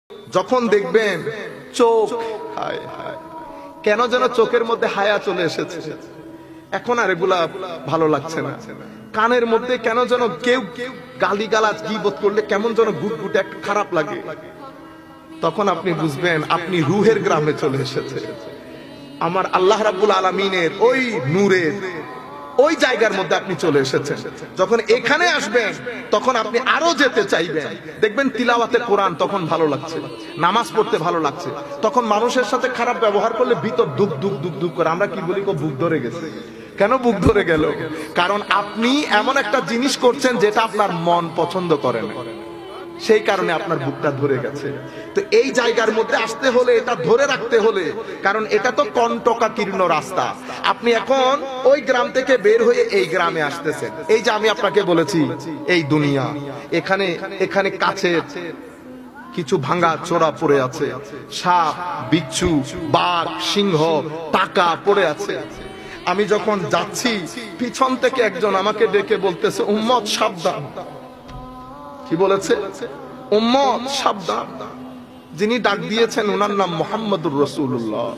যখন দেখবেন চোখ, হায় হায়, কেন যেন চোখের মধ্যে হায়া চলে এসেছে, এখন আর এগুলা ভালো লাগছে না। কানের মধ্যে কেন যেন কেউ গালিগালাজ গীবত করলে কেমন যেন গুটগুটে একটা খারাপ লাগে, তখন আপনি বুঝবেন আপনি রুহের গ্রামে চলে এসেছে। আমার আল্লাহ রাব্বুল আলামিনের ওই নূরের ওই জায়গার মধ্যে আপনি চলে এসেছেন। যখন এখানে আসবেন তখন আপনি আরো যেতে চাইবেন। দেখবেন তিলাওয়াতে কোরআন তখন ভালো লাগছে, নামাজ পড়তে ভালো লাগছে। তখন মানুষের সাথে খারাপ ব্যবহার করলে ভিতর দুঃখ দুঃখ দুঃখ দুঃখ করে, আমরা কি বলি, বুক ধরে গেছে। কেন বুক ধরে গেল? কারণ আপনি এমন একটা জিনিস করছেন যেটা আপনার মন পছন্দ করে না, সেই কারণে আপনার বুকটা ধরে গেছে। তো এই জায়গার মধ্যে আসতে হলে, এটা ধরে রাখতে হলে, কারণ এটা তো কণ্টকাকীর্ণ রাস্তা। আপনি এখন ওই গ্রাম থেকে বের হয়ে এই গ্রামে আসতেছেন। এই যে আমি আপনাকে বলেছি এই দুনিয়া, এখানে এখানে কাছে কিছু ভাঙা চোরা পড়ে আছে, সাপ, বিচ্ছু, বাঘ, সিংহ, টাকা পড়ে আছে। আমি যখন যাচ্ছি পিছন থেকে একজন আমাকে ডেকে বলতেছে, উম্মত সাবধান। কি বলেছে? উম্মত সাবধান। যিনি ডাক দিয়েছেন ওনার নাম মুহাম্মদুর রাসূলুল্লাহ।